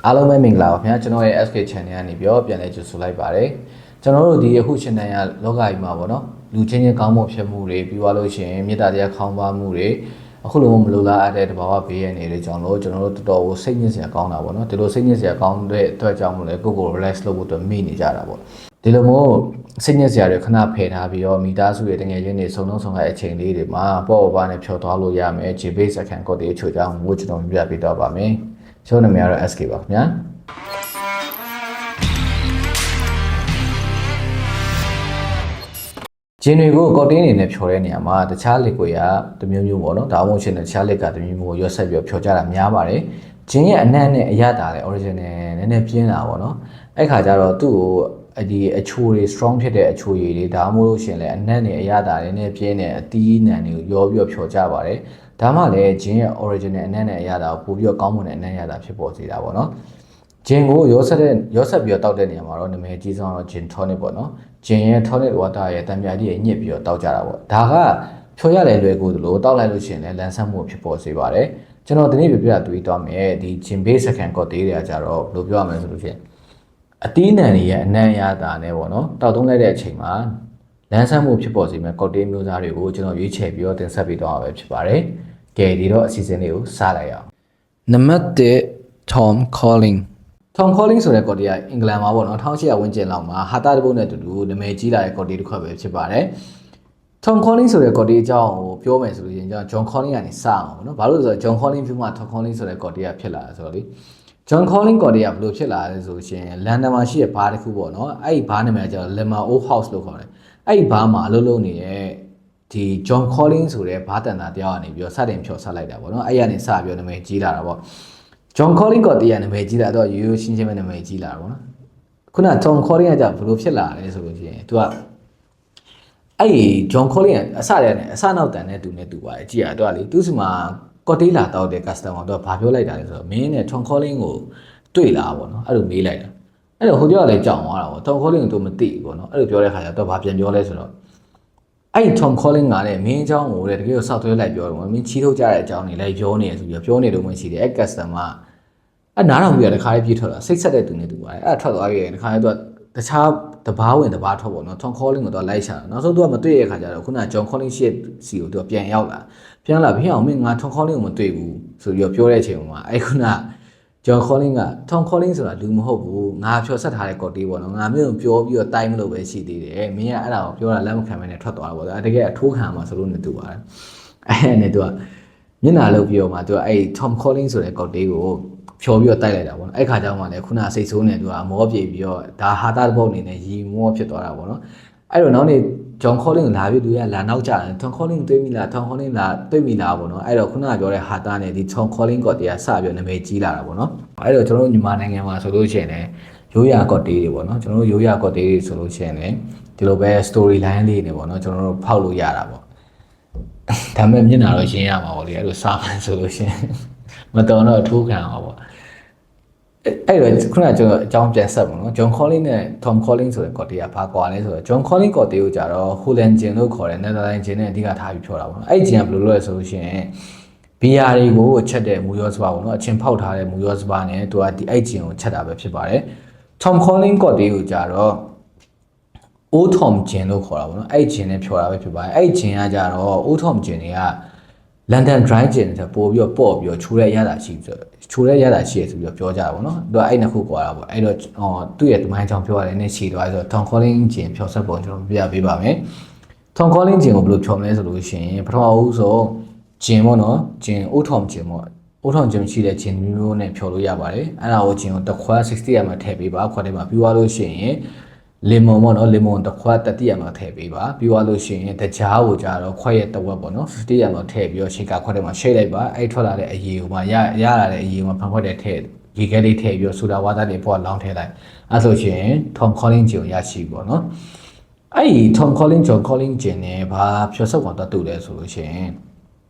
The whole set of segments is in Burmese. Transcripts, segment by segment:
အားလုံးပဲမင်္ဂလာပါခင်ဗျာကျွန်တော်ရဲ့ SK channel ကနေပြောပြန်လဲကြိုဆိုလိုက်ပါတယ်ကျွန်တော်တို့ဒီအခု channel ကလောကကြီးမှာပေါ့နော်လူချင်းချင်းကောင်းမှုဖြစ်မှုတွေပြီးသွားလို့ရှိရင်မေတ္တာတရားခေါင်းပါမှုတွေအခုလိုမလိုလားအပ်တဲ့တဘာဝဘေးရနေတဲ့ကြောင့်လို့ကျွန်တော်တို့တော်တော်စိတ်ညစ်စရာကောင်းတာပေါ့နော်ဒီလိုစိတ်ညစ်စရာကောင်းတဲ့အတွက်ကြောင့်မလို့ကို relax လုပ်ဖို့အတွက်မိနေကြတာပေါ့ဒီလိုမျိုးစိတ်ညစ်စရာတွေခဏဖယ်ထားပြီးတော့မိသားစုရဲ့တငယ်ချင်းတွေစုံလုံးဆောင်တဲ့အချိန်လေးတွေမှာပေါ့ပါနဲ့ဖြောသွားလို့ရမယ် G-base account code တွေအချို့ကြောင့်ဝတ်ကျွန်တော်ပြပြပေးတော့ပါမယ်ကျွန်တော်နာမည်ကတော့ SK ပါခင်ဗျာဂျင်းတွေကိုကော်တင်းအနေနဲ့ဖြော်တဲ့နေရာမှာတခြားလက်ကိုရတမျိုးမျိုးပေါ့နော်ဒါမှမဟုတ်ရှင်တခြားလက်ကတမျိုးမျိုးရွက်ဆက်ပြီးဖြော်ကြတာများပါတယ်ဂျင်းရဲ့အနက်နဲ့အရတာလည်း original နည်းနည်းပြင်းတာပေါ့နော်အဲ့ခါကျတော့သူ့ကိုဒီအချိုတွေ strong ဖြစ်တဲ့အချိုရည်တွေဒါမှမဟုတ်ရှင်လည်းအနက်နဲ့အရတာလည်းနည်းပြင်းတဲ့အသီးနှံတွေကိုရောပြီးဖြော်ကြပါတယ်ဒါမှလည်းဂျင်းရဲ့ original အနက်နဲ့အရတာကိုပို့ပြီးကောင်းမွန်တဲ့အနက်ရတာဖြစ်ပေါ်စေတာပေါ့နော်ဂျင်းကိုရောဆက်ပြီးတော့တောက်တဲ့နေရာမှာတော့နာမည်ကြီးဆုံးတော့ဂျင်း tonic ပေါ့နော်ဂျင်းရဲ့ tonic water ရဲ့တံမြာတိရဲ့ညစ်ပြီးတော့တောက်ကြတာပေါ့ဒါကဖြော်ရလဲလွယ်ကူသလိုတောက်လိုက်လို့ရှိရင်လည်းလန်းဆန်းမှုဖြစ်ပေါ်စေပါတယ်ကျွန်တော်ဒီနေ့ပြပြတွေးသွားမယ်ဒီဂျင်း base account code တွေကြတော့ဘယ်လိုပြောရမလဲဆိုလို့ရှိရင်အတီးနံတွေရဲ့အနံ့ရတာနဲ့ပေါ့နော်တောက်သုံးလိုက်တဲ့အချိန်မှာလန်းဆန်းမှုဖြစ်ပေါ်စေမဲ့ cocktail မျိုးစားတွေကိုကျွန်တော်ရွေးချယ်ပြီးတော့တင်ဆက်ပေးတော့မှာပဲဖြစ်ပါတယ်ကဲဒီတော့အစီအစဉ်လေးကိုစလိုက်အောင်နံပါတ်1 Tom Collins Tom Collins ဆိုတဲ့ကော်တီကအင်္ဂလန်မှာပေါ့နော်1800ဝန်းကျင်လောက်မှာဟာတာတပုတ်နဲ့အတူတူနာမည်ကြီးလာတဲ့ကော်တီတစ်ခွက်ပဲဖြစ်ပါတယ် Tom Collins ဆိုတဲ့ကော်တီအကြောင်းကိုပြောမယ်ဆိုလို့ရင်ကျွန်တော် John Collins ကနေစအောင်ပေါ့နော်ဘာလို့လဲဆိုတော့ John Collins ပြီးမှ Tom Collins ဆိုတဲ့ကော်တီကဖြစ်လာတယ်ဆိုတော့လေ John Collins ကော်တီကဘယ်လိုဖြစ်လာလဲဆိုရှင်လန်ဒန်မှာရှိတဲ့ဘားတစ်ခုပေါ့နော်အဲ့ဒီဘားနာမည်ကကျတော့ Lemmer Old House လို့ခေါ်တယ်အဲ့ဒီဘားမှာအလုပ်လုပ်နေတဲ့ဒီ John Collins ဆိုတဲ့ဘားတန်တာတယောက်ကနေပြီးတော့စတင်ဖြော်ဆက်လိုက်တာပေါ့နော်အဲ့ရနေစပြီးတော့နာမည်ကြီးလာတာပေါ့John Collins ကတည်းကနာမည်ကြီးလာတော့ရိုးရိုးရှင်းရှင်းပဲနာမည်ကြီးလာတာပေါ့နော်ခုန Tom Collins ကကြောင့်ဘယ်လိုဖြစ်လာလဲဆိုလို့ရှိရင် तू ကအဲ့ John Collins ကအစတည်းနဲ့အစနောက်တန်နဲ့တူပါတယ်ကြည့်ရတော့လေသူ့စီမှာကော်တေးလာတော့တဲ့ customer တော့ဘာပြောလိုက်တာလဲဆိုတော့မင်းနဲ့ Tom Collins ကိုတွေ့လာပေါ့နော်အဲ့လိုမေးလိုက်တာအဲ့တော့ဟိုကြောကလည်းကြောင်သွားတာပေါ့ Tom Collins ကို तू မသိဘူးပေါ့နော်အဲ့လိုပြောတဲ့ခါကျတော့ဘာပြန်ပြောလဲဆိုတော့အဲ့ Tom Collins ကလည်းမင်းအကြောင်းကိုလည်းတကယ်ကိုစောက်သွဲလိုက်ပြောတယ်မင်းချီးထုတ်ကြတဲ့အကြောင်းတွေလည်းပြောနေရဆိုပြီးပြောနေတော့မှရှိတယ်အဲ့ customer အဲ့နားထောင်ပြီးတခါလေးပြေးထွက်လာစိတ်ဆက်တဲ့သူနဲ့တူပါတယ်အဲ့ထွက်သွားပြီးတခါလေးသူကတခြားတဘာဝင်တဘာထွက်ပေါ့နော် Tom Collins ကိုတော့လိုက်ရှာတာနောက်ဆုံးသူကမတွေ့ရတဲ့ခါကျတော့ခုနက John Collins ရှေ့စီကိုသူကပြန်ရောက်လာပြီးအောင်မင်းငါ Tom Collins ကိုမတွေ့ဘူးဆိုပြီးပြောတဲ့အချိန်မှာအဲ့ခုန John Collins က Tom Collins ဆိုတာလူမဟုတ်ဘူးငါဖြော်ဆက်ထားတဲ့ကော်တေးပေါ့နော်ငါမင်းကိုပြောပြီးတော့တိုင်းမလို့ပဲရှိသေးတယ်မင်းကအဲ့ဒါကိုပြောတာလက်မခံမနဲ့ထွက်သွားတာပေါ့တကယ်အထိုးခံမှာဆိုလို့နေတူပါတယ်အဲ့နဲ့သူကမျက်နှာလုပ်ပြီးတော့မှသူကအဲ့ Tom Collins ဆိုတဲ့ကော်တေးကိုဖြော်ပြီးတော့တိုက်လိုက်တာပေါ့နော်အဲ့ခါကျတော့မှလည်းခုနစိတ်ဆိုးနေသူကမောပြေပြီးတော့ဒါဟာတာတစ်ပုတ်အနေနဲ့ရီမောဖြစ်သွားတာပေါ့နော်အဲ့တော့နောက်နေ့ John Collins လာပြီးသူကလာနောက်ကျတယ် Tom Collins တွေ့မိလား Tom Collins လာတွေ့မိလားပေါ့နော်အဲ့တော့ခုနကပြောတဲ့ဟာတာနဲ့ဒီ Tom Collins ကော်တေးကစပြီးနာမည်ကြီးလာတာပေါ့နော်အဲ့တော့ကျွန်တော်တို့မြန်မာနိုင်ငံမှာဆိုလို့ရှိရင်လည်းရိုးရာကော်တေးတွေပေါ့နော်ကျွန်တော်တို့ရိုးရာကော်တေးတွေဆိုလို့ရှိရင်လည်းဒီလိုပဲ story line လေးတွေပေါ့နော်ကျွန်တော်တို့ဖောက်လို့ရတာပေါ့ဒါပေမဲ့မျက်နှာတော့ရှင်းရမှာပေါ့လေအဲ့လိုစာမှန်ဆိုလို့ရှိရင်မတော်တော့အထိုးခံအောင်ပေါ့အဲ့တော့ခုနကကျွန်တော်အကြောင်းပြန်ဆက်ပါတော့ John Collins နဲ့ Tom Collins ဆိုတဲ့ကော်တေးကဘာကွာလဲဆိုတော့ John Collins ကော်တေးကိုကြတော့ Holland Gin လို့ခေါ်တဲ့ Netherlands Gin နဲ့အဓိကထားပြီးဖြောတာပေါ့နော်အဲ့ Gin ကဘယ်လိုလုပ်လဲဆိုလို့ရှိရင်ဘီယာတွေကိုချက်တဲ့မူရောစပါပေါ့နော်အချင်းဖောက်ထားတဲ့မူရောစပါနဲ့သူကဒီအဲ့ Gin ကိုချက်တာပဲဖြစ်ပါတယ် Tom Collins ကော်တေးကိုကြတော့ Old Tom Gin လို့ခေါ်တာပေါ့နော်အဲ့ Gin နဲ့ဖြောတာပဲဖြစ်ပါတယ်အဲ့ Gin ကကြတော့ Old Tom Gin တွေက London Dry Gin ဆိုပို့ပြီးတော့ပေါ့ပြီးတော့ချိုးတဲ့ရတာရှိဆိုချိုးတဲ့ရတာရှိရဆိုပြီးတော့ပြောကြတာပေါ့နော်သူကအဲ့နှစ်ခုကွာတာပေါ့အဲ့တော့သူ့ရဲ့တမိုင်းကြောင့်ပြောရတယ်နည်းရှိသွားဆိုတော့ Tom Collins Gin ဖြောဆက်ပုံကျွန်တော်ပြပေးပါမယ် Tom Collins Gin ကိုဘယ်လိုဖြောမလဲဆိုလို့ရှိရင်ပထမဦးဆုံး Gin ပေါ့နော် Gin Old Tom Gin ပေါ့ Old Tom Gin ရှိတဲ့ Gin မျိုးနဲ့ဖြောလို့ရပါတယ်အဲ့ဒါကို Gin ကိုတစ်ခွက်60 ml ထည့်ပေးပါခွက်ထဲမှာပြီးသွားလို့ရှိရင်lemon ပေါ့နော် lemon တစ်ခွက်30 ml ထည့်ပေးပါပြီးသွားလို့ရှိရင်တကြားကိုကြတော့ခွက်ရဲ့တစ်ဝက်ပေါ့နော်50 ml ထည့်ပြီးတော့ရှေ့ကခွက်ထဲမှာရှိတ်လိုက်ပါအဲ့ထွက်လာတဲ့အရည်ကိုမှရလာတဲ့အရည်ကိုမှဖန်ခွက်တဲ့ထည့်ရေခဲလေးထည့်ပြီးတော့ဆူဒါဝါသားတွေပေါ်လောင်းထည့်လိုက်အဲ့ဆိုရှင် Tom Collins Gin ကိုရရှိပေါ့နော်အဲ့ဒီ Tom Collins John Collins Gin နဲ့ဘာဖြောဆက်ကွာတော့တူတယ်ဆိုလို့ရှင်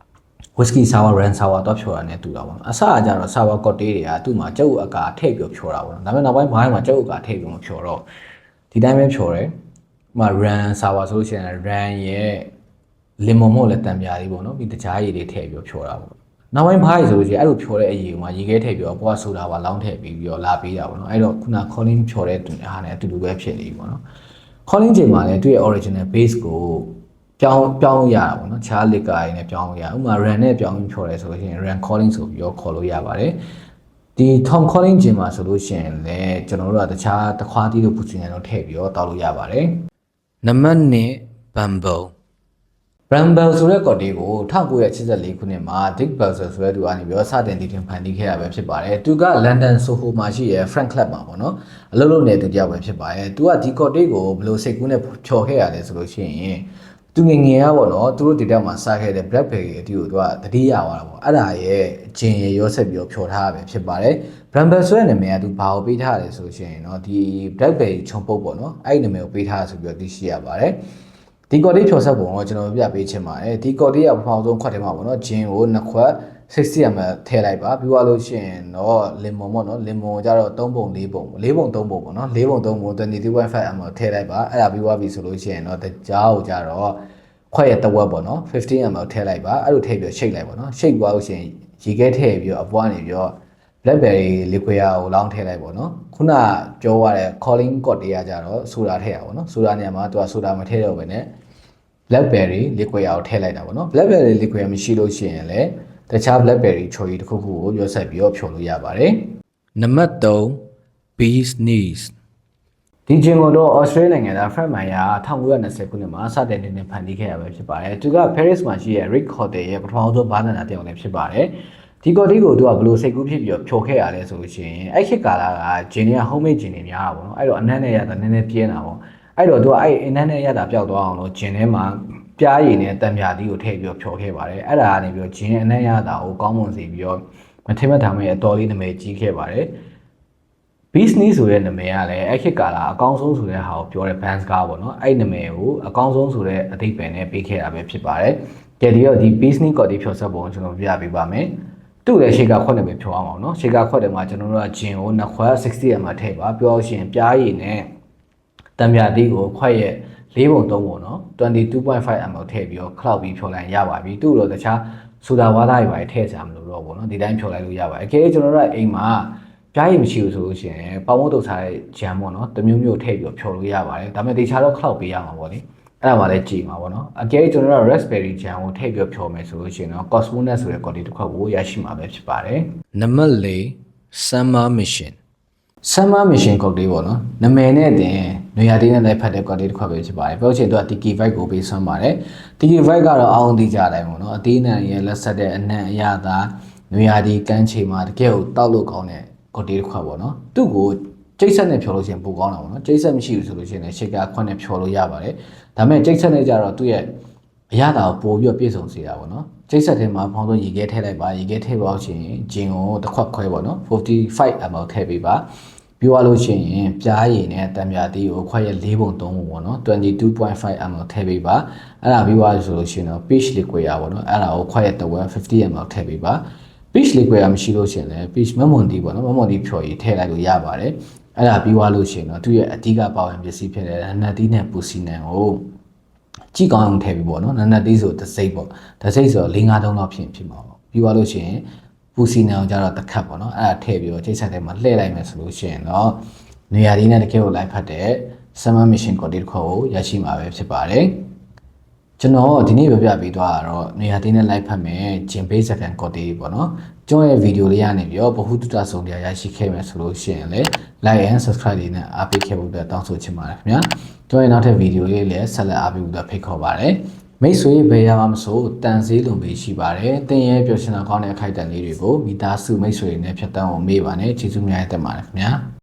whiskey sour ran sour တော့ဖြောတာနဲ့တူတာပေါ့နော်အစကကြတော့ sour cocktail တွေကသူ့မှာကြောက်အကာထည့်ပြီးဖြောတာပေါ့နော်ဒါပေမဲ့နောက်ပိုင်းဘာမှမကြောက်အကာထည့်ပြီးမဖြောတော့ဒီတိုင်းပဲဖြောတယ်။မှာ ran sour ဆိုလို့ရှိရင် ran ရဲ့ lemon မို့လည်းတံပြားလေးပေါ့နော်ပြီးတခြားရည်တွေထည့်ပြီးဖြောတာပေါ့ နောက်ပိုင်းဖိုင်ဆိုလို့ရှိရင်အဲ့လိုဖြော်တဲ့အရေးကိုမှရေခဲထည့်ပြီးတော့ကိုကဆိုတာပါလောင်းထည့်ပြီးတော့လာပေးတာပေါ့နော်အဲ့တော့ခုန calling ဖြော်တဲ့ဟာနဲ့အတူတူပဲဖြစ်နေပြီပေါ့နော် calling ချိန်မှာလည်းသူ့ရဲ့ original base ကိုပြောင်းရတာပေါ့နော်ခြား lick ကိုင်းနဲ့ပြောင်းရဥပမာ run နဲ့ပြောင်းဖြော်ရဲဆိုလို့ရှိရင် run calling ဆိုပြီးတော့ခေါ်လို့ရပါတယ်ဒီ tom calling ချိန်မှာဆိုလို့ရှိရင်လည်းကျွန်တော်တို့ကတခြားတစ်ခွားတီးလို့ position တော့ထည့်ပြီးတော့တောက်လို့ရပါတယ်နံပါတ်1 bumble Bramble ဆိုတဲ့ code ကို1984ခုနှစ်မှာ Dick Balzer ဆိုတဲ့သူကနေပြီးတော့စတင်တည်ထွင်ဖန်တီးခဲ့တာပဲဖြစ်ပါတယ်သူက London Soho မှာရှိရဲ့ Frank Club မှာပေါ့နော်အလုပ်လုပ်နေသူတယောက်ပဲဖြစ်ပါတယ်သူကဒီ code ကိုဘယ်လိုစိတ်ကူးနဲ့ဖြော်ခဲ့ရလဲဆိုလို့ရှိရင်သူငယ်ငယ်ကပေါ့နော်သူတို့ဒီတက်မှာစားခဲ့တဲ့ Blackberry အတီးကိုသူကတတိယသွားတာပေါ့အဲ့ဒါရဲ့ဂျင်ရရောဆက်ပြီးတော့ဖြော်ထားရပဲဖြစ်ပါတယ် Bramble ဆိုတဲ့နာမည်ကသူဘာကိုပေးထားလဲဆိုလို့ရှိရင်เนาะဒီ Blackberry ခြုံပုတ်ပေါ့နော်အဲ့ဒီနာမည်ကိုပေးထားဆိုပြီးတော့သိရှိရပါတယ်ဒီကော်တီဖြော်ဆက်ပုံကိုကျွန်တော်ပြပေးချင်ပါတယ်ဒီကော်တီကပထမဆုံးခွက်ထဲမှာပေါ့နော်ဂျင်းကို2ခွက် 60ml ထည့်လိုက်ပါပြီးသွားလို့ရှိရင်တော့လင်မွန်ပေါ့နော်လင်မွန်ကြတော့3ပုံ4ပုံ4ပုံ3ပုံပေါ့နော်4ပုံ3ပုံ 22.5ml ထည့်လိုက်ပါအဲ့ဒါပြီးသွားပြီဆိုလို့ရှိရင်တော့တကြားကိုကြတော့ခွက်ရဲ့တစ်ဝက်ပေါ့နော် 15ml ထည့်လိုက်ပါအဲ့လိုထည့်ပြီးရှိတ်လိုက်ပေါ့နော်ရှိတ်သွားလို့ရှိရင်ရေခဲထည့်ပြီးတော့အပွားနေပြီးတော့ Blackberry liquid ကိုလောင်းထည့်လိုက်ပေါ့နော်ခုနပြောရတဲ့ calling code တွေကကြတော့ဆိုတာထည့်ရပါပေါ့နော်ဆိုတာနေရာမှာသူကဆိုတာမထည့်တော့ဘဲနဲ့ Blackberry liquid ကိုထည့်လိုက်တာပေါ့နော် Blackberry liquid မရှိလို့ရှိရင်လည်းတခြား Blackberry ချိုရီတစ်ခုခုကိုရွက်ဆက်ပြီးတော့ဖြော်လို့ရပါတယ်နံပါတ်3 Bee's Knees ဒီဂျင်ကိုတော့ Australia နိုင်ငံသား Fred Meyer 1920ခုနှစ်မှာစတင်တင်ဖန်တီးခဲ့ရပဲဖြစ်ပါတယ်သူက Paris မှာရှိတဲ့ Rick Hotel ရဲ့ပထမဆုံးဘာသာနာတစ်ယောက်လည်းဖြစ်ပါတယ်ဒီကော်တီကိုသူကဘယ်လိုစိတ်ကူးဖြစ်ပြီးတော့ဖြိုခဲ့ရလဲဆိုလို့ရှိရင်အဲ့ခေတ်ကာလကဂျင်တွေက homemade ဂျင်တွေများတာပေါ့နော်အဲ့တော့အနက်နဲ့ရတာနည်းနည်းပြင်းတာပေါ့အဲ့တော့သူကအဲ့အနက်နဲ့ရတာပျောက်သွားအောင်လို့ဂျင်ထဲမှာပြားရည်နဲ့တံမြာသီးကိုထည့်ပြီးတော့ဖြိုခဲ့ပါတယ်အဲ့ဒါကနေပြီးတော့ဂျင်းအနက်ရတာကိုကောင်းမွန်စေပြီးတော့မထိမ့်မထောင်မဲ့အတော်လေးနာမည်ကြီးခဲ့ပါတယ် business ဆိုတဲ့နာမည်ကလည်းအဲ့ခေတ်ကာလအကောင်းဆုံးဆိုတဲ့ဟာကိုပြောတဲ့ band ကားပေါ့နော်အဲ့နာမည်ကိုအကောင်းဆုံးဆိုတဲ့အသိပယ်နဲ့ပေးခဲ့တာပဲဖြစ်ပါတယ်ကြည့်ဒီတော့ဒီ business ကော်တီဖြော်ဆက်ပုံကိုကျွန်တော်ပြပေးပါမယ်သူ့လည်းရှေ့ကခွက်နဲ့ပဲဖြောအောင်အောင်နော်ရှေ့ကခွက်တယ်မှာကျွန်တော်တို့ကဂျင်ကို2ခွက် 60ml ထည့်ပါပြောလို့ရှိရင်ပြားရည်နဲ့တံမြာသီးကိုခွက်ရဲ့4ပုံ3ပုံနော် 22.5ml ထည့်ပြီးတော့ cloud ပြီးဖြော်လိုက်ရပါပြီသူ့တော့တခြားဆူဒါဝါးသားတွေပါထည့်စရာမလိုတော့ဘူးနော်ဒီတိုင်းဖြော်လိုက်လို့ရပါတယ်အကယ်ကျွန်တော်တို့ကအိမ်မှာပြားရည်မရှိဘူးဆိုလို့ရှိရင်ပေါင်မုတ်တုတ်ထားတဲ့ဂျမ်ပေါ့နော်တမျိုးမျိုးထည့်ပြီးတော့ဖြော်လို့ရပါတယ်ဒါပေမဲ့တခြားတော့ cloud ပေးရမှာပေါ့လေအဲ့ဒါမှလည်းကြည်မှာပေါ့နော်အကယ်ကျွန်တော်တို့ raspberry jam ကိုထည့်ပြီးဖြော်မယ်ဆိုလို့ရှိရင်တော့ cosmonet ဆိုတဲ့ quality တစ်ခွက်ကိုရရှိမှာပဲဖြစ်ပါတယ်နံပါတ်4 summer mission summer mission cocktail ပေါ့နော်နာမည်နဲ့တင်နွေရာသီနဲ့လိုက်ဖက်တဲ့ cocktail တစ်ခွက်ပဲဖြစ်ပါတယ်ပြောချင်တော့ tiki vibe ကိုပေးဆွမ်းပါတယ် tiki vibe ကတော့အောင်းသိကြတယ်ပေါ့နော်အသေးနံရဲ့လက်ဆက်တဲ့အနံ့အရသာနွေရာသီကမ်းခြေမှာတကယ်ကိုတောက်လို့ကောင်းတဲ့ cocktail တစ်ခွက်ပေါ့နော်သူ့ကိုကျိတ်ဆက်နဲ့ဖြော်လို့ရှိရင်ပိုကောင်းတာပေါ့နော်ကျိတ်ဆက်မရှိဘူးဆိုလို့ရှိရင်လည်းရှေ့ကခွက်နဲ့ဖြော်လို့ရပါတယ်ဒါပေမဲ့ကျိတ်ဆက်နဲ့ကြတော့သူ့ရဲ့အရသာကိုပို့ပြီးတော့ပြည့်စုံစေတာပေါ့နော်ကျိတ်ဆက်ထဲမှာဖောင်းဆုံးရေခဲထည့်လိုက်ပါရေခဲထည့်ပေါ့ရှင်ဂျင်ကိုတစ်ခွက်ခွဲပေါ့နော် 45ml ထည့်ပေးပါပြီးသွားလို့ရှိရင်ပြားရည်နဲ့တံမြာသီးကိုခွက်ရဲ့4ပုံ3ပုံပေါ့နော် 22.5ml ထည့်ပေးပါအဲ့ဒါပြီးသွားဆိုလို့ရှိရင်တော့ peach liquid ရပေါ့နော်အဲ့ဒါကိုခွက်ရဲ့တစ်ဝက် 50ml ထည့်ပေးပါ peach liquid ကမရှိလို့ရှိရင်လည်း peach မမွန်တီပေါ့နော်မမွန်တီဖြော်ရည်ထည့်လိုက်လို့ရပါတယ်အဲ့ဒါပြီးသွားလို့ရှိရင်တော့သူ့ရဲ့အဓိကပါဝင်ပစ္စည်းဖြစ်တဲ့နတ်သီးနဲ့ပူစီနံကိုကြည့်ကောင်းအောင်ထည့်ပြီးပေါ့နော်နတ်သီးဆိုတစ်စိမ့်ပေါ့တစ်စိမ့်ဆိုတော့4-5တုံးလောက်ဖြစ်မှာပေါ့ပြီးသွားလို့ရှိရင်ပူစီနံကိုကြတော့တစ်ခတ်ပေါ့နော်အဲ့ဒါထည့်ပြီးတော့ချိတ်ဆက်ထဲမှာလှည့်လိုက်မယ်ဆိုလို့ရှိရင်တော့နေရာလေးနဲ့တကယ်ကိုလိုက်ဖတ်တဲ့ summer mission cocktail တစ်ခုကိုရရှိမှာပဲဖြစ်ပါတယ်ကျွန်တော်ဒီနေ့ပြပေးသွားတာတော့နေရာသေးနဲ့လိုက်ဖတ်မယ်ဂျင်ဘေးစကန်ကော်တီပေါ့နော်ကျွန်တော်ရဲ့ဗီဒီယိုလေးရနေပြီးတော့ဘ ഹു တုတဆုံတရားရရှိခဲ့မယ်ဆိုလို့ရှိရင်လည်း like and subscribe လေးနဲ့အားပေးခဲ့ဖို့တောင်းဆိုချင်ပါတယ်ခင်ဗျာကျွန်တော်ရဲ့နောက်ထပ်ဗီဒီယိုလေးလည်းဆက်လက်အားပေးဖို့ဖိတ်ခေါ်ပါတယ်မိတ်ဆွေဘယ်ရမှာမဆိုတန်ဆေးလုံပေးရှိပါတယ်တင်ရဲ့ပျော်ရွှင်တော်ကောင်းတဲ့အခိုက်အတန့်လေးတွေကိုမိသားစုမိတ်ဆွေတွေနဲ့ဖြတ်တန်းအောင်မေးပါနဲ့ကျေးဇူးများတင်ပါတယ်ခင်ဗျာ